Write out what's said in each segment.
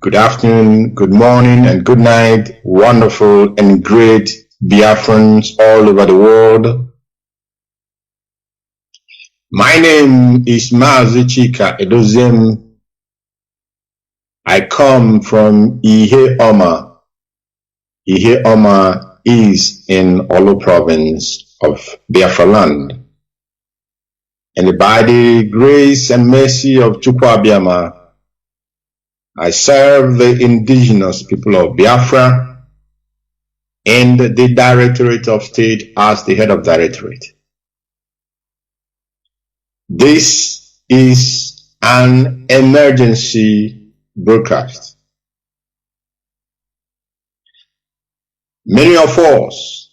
good afternoon, good morning, and good night, wonderful and great Biafrans all over the world. My name is Mazi Chika Edoziem. I come from Ihe Oma. Ihe Oma is in Olo province of Biafra land. And by the grace and mercy of Chukwu Abiyama, I serve the indigenous people of Biafra in the Directorate of State as the head of Directorate. This is an emergency broadcast. Many of us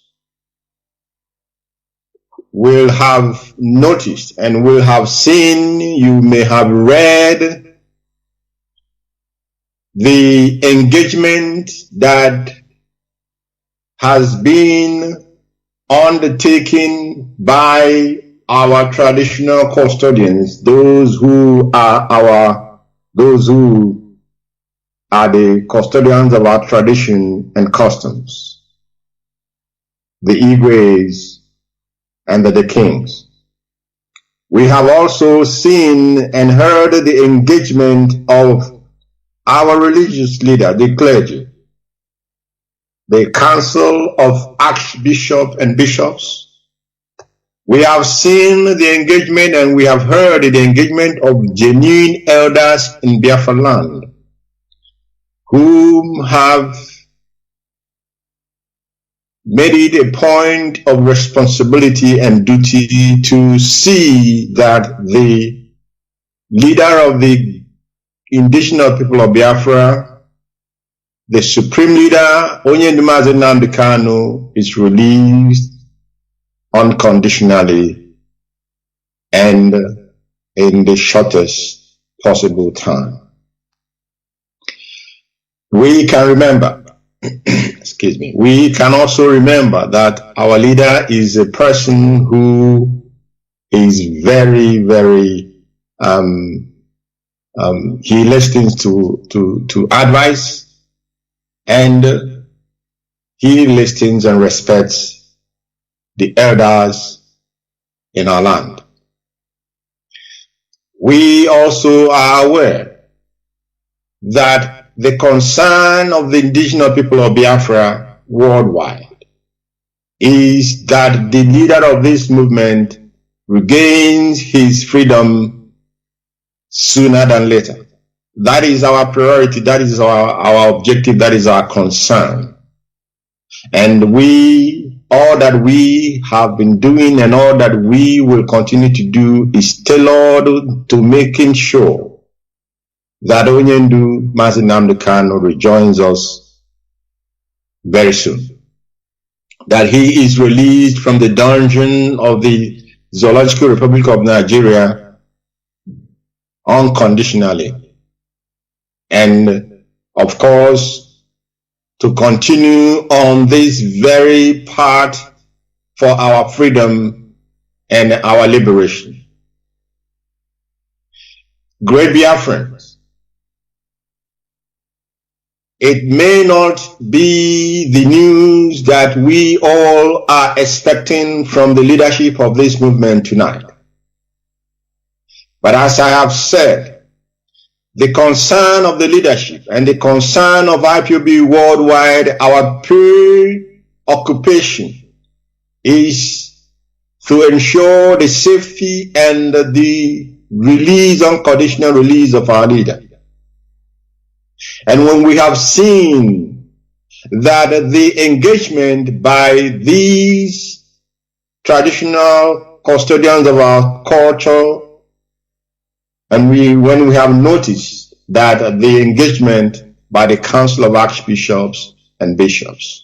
will have noticed and will have seen, you may have read the engagement that has been undertaken by our traditional custodians, those who are the custodians of our tradition and customs, the Igwes and the kings. We have also seen and heard the engagement of our religious leader, the clergy, the Council of Archbishops and Bishops. We have seen the engagement and we have heard the engagement of genuine elders in Biafra land, whom have made it a point of responsibility and duty to see that the leader of the indigenous people of Biafra, the supreme leader, Onyendumazi Nnamdi Kanu, is released unconditionally and in the shortest possible time. We can remember, we can also remember that our leader is a person who is very, very, he listens to advice, and he listens and respects the elders in our land. We also are aware that the concern of the indigenous people of Biafra worldwide is that the leader of this movement regains his freedom sooner than later. That is our priority, that is our objective, that is our concern. And all that we have been doing and all that we will continue to do is tailored to making sure that Onyendumazi Nnamdi Kanu rejoins us very soon. That he is released from the dungeon of the Zoological Republic of Nigeria unconditionally, and of course to continue on this very path for our freedom and our liberation. Great Biafrans, it may not be the news that we all are expecting from the leadership of this movement tonight. But as I have said, the concern of the leadership and the concern of IPOB worldwide, our preoccupation is to ensure the safety and the unconditional release of our leader. And when we have seen that the engagement by these traditional custodians of our culture, and when we have noticed that the engagement by the Council of Archbishops and Bishops,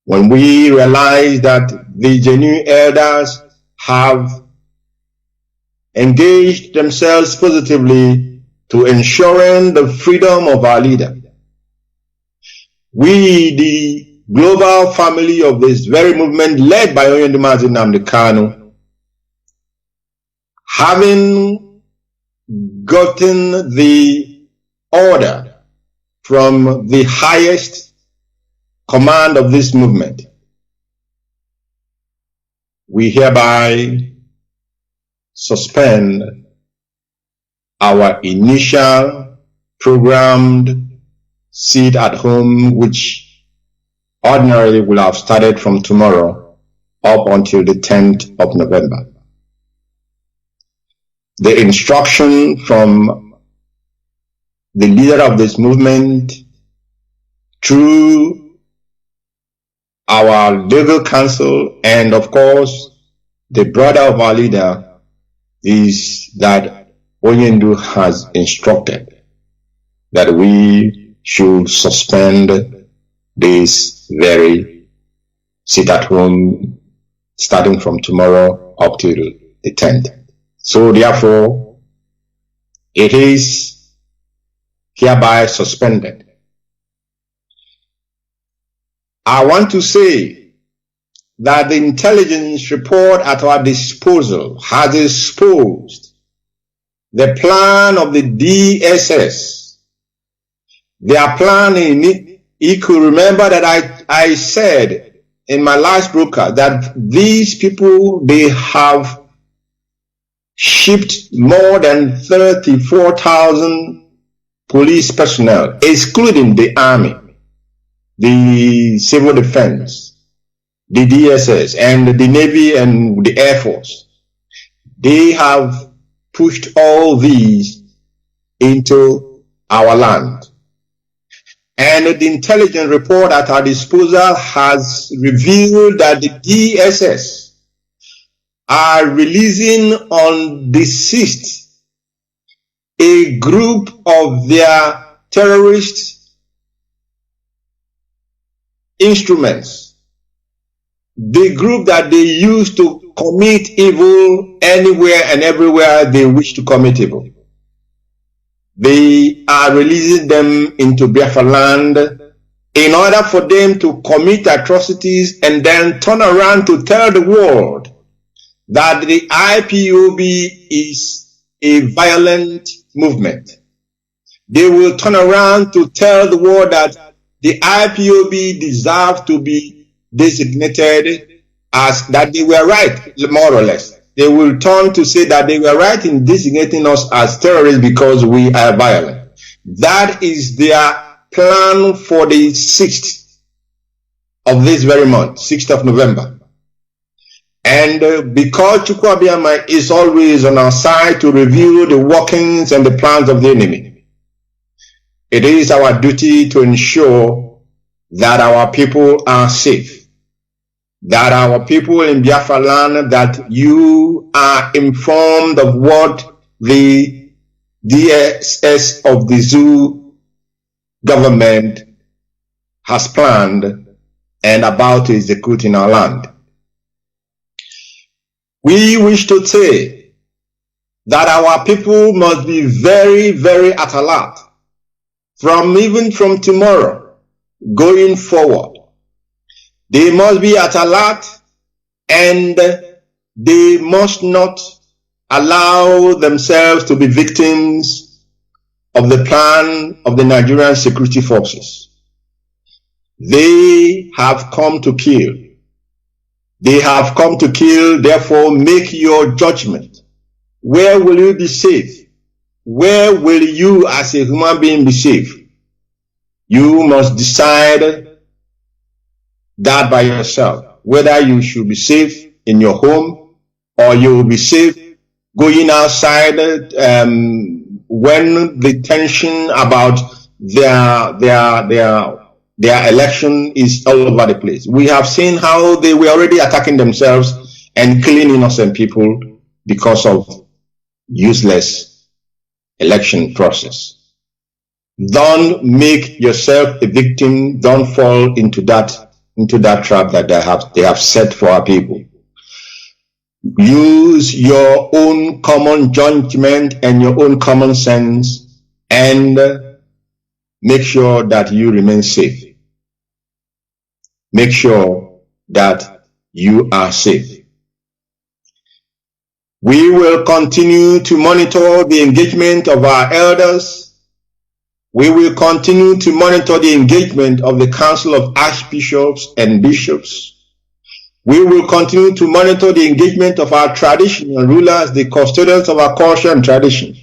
when we realize that the genuine elders have engaged themselves positively to ensuring the freedom of our leader, we, the global family of this very movement led by Onyendumazi Nnamdi Kanu, having gotten the order from the highest command of this movement, we hereby suspend our initial programmed sit at home, which ordinarily will have started from tomorrow up until the 10th of November. The instruction from the leader of this movement through our legal council and of course the brother of our leader is that Onyendu has instructed that we should suspend this very sit at home starting from tomorrow up till the 10th. So therefore, it is hereby suspended. I want to say that the intelligence report at our disposal has exposed the plan of the DSS. Their plan in it, you could remember that I said in my last broadcast that these people, they have shipped more than 34,000 police personnel, excluding the army, the civil defense, the DSS, and the Navy and the Air Force. They have pushed all these into our land. And the intelligence report at our disposal has revealed that the DSS are releasing on the 6th a group of their terrorist instruments, the group that they use to commit evil anywhere and everywhere they wish to commit evil. They are releasing them into Biafra land in order for them to commit atrocities and then turn around to tell the world that the IPOB is a violent movement. They will turn around to tell the world that the IPOB deserve to be designated as that they were right, more or less. They will turn to say that they were right in designating us as terrorists because we are violent. That is their plan for the 6th of this very month, 6th of November. And because Chukwuabiama is always on our side to reveal the workings and the plans of the enemy, it is our duty to ensure that our people are safe, that our people in Biafra land, that you are informed of what the DSS of the zoo government has planned and about to execute in our land. We wish to say that our people must be very, very at alert even from tomorrow going forward. They must be at alert and they must not allow themselves to be victims of the plan of the Nigerian security forces. They have come to kill. They have come to kill, therefore make your judgment. Where will you be safe? Where will you as a human being be safe? You must decide that by yourself, whether you should be safe in your home or you will be safe going outside when the tension about their election is all over the place. We have seen how they were already attacking themselves and killing innocent people because of useless election process. Don't make yourself a victim. Don't fall into that trap that they have set for our people. Use your own common judgment and your own common sense and make sure that you remain safe. Make sure that you are safe. We will continue to monitor the engagement of our elders We will continue to monitor the engagement of the Council of Archbishops and Bishops. We will continue to monitor the engagement of our traditional rulers, the custodians of our culture and tradition.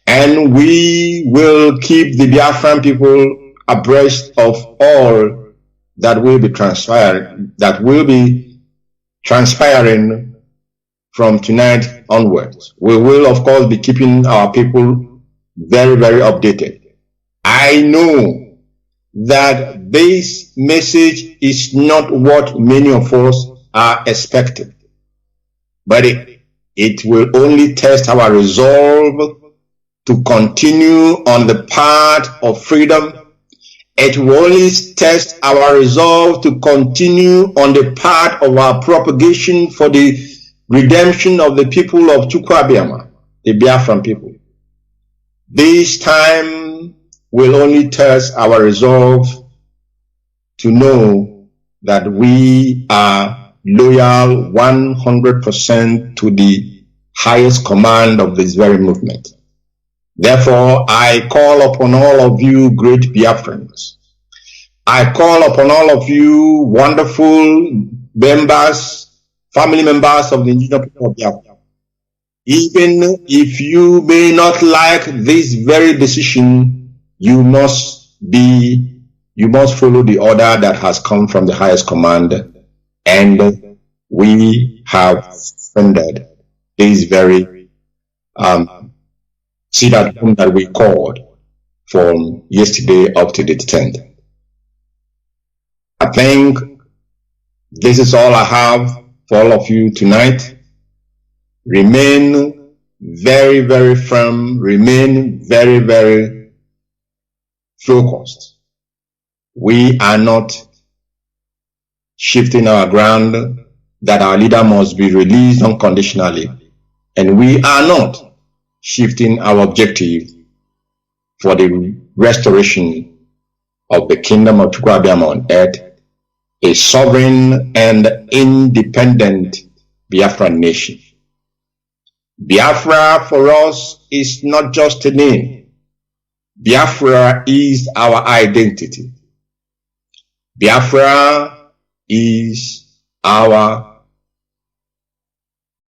And we will keep the Biafran people abreast of all that will be transpiring from tonight onwards. We will, of course, be keeping our people very, very updated. I know that this message is not what many of us are expecting, but it will only test our resolve to continue on the path of freedom. It will only test our resolve to continue on the path of our propagation for the redemption of the people of Chukwuabiama, the Biafran people. This time will only test our resolve to know that we are loyal 100% to the highest command of this very movement. Therefore, I call upon all of you great Biafrans. I call upon all of you wonderful members, family members of the indigenous people of Biafra. Even if you may not like this very decision, you must follow the order that has come from the highest command, and we have funded this very sit at home that we called from yesterday up to the 10th. I think this is all I have for all of you tonight. Remain very, very firm. Remain very, very focused. We are not shifting our ground, that our leader must be released unconditionally. And we are not shifting our objective for the restoration of the kingdom of Chukwuabiama on earth, a sovereign and independent Biafran nation. Biafra for us is not just a name. Biafra is our identity. Biafra is our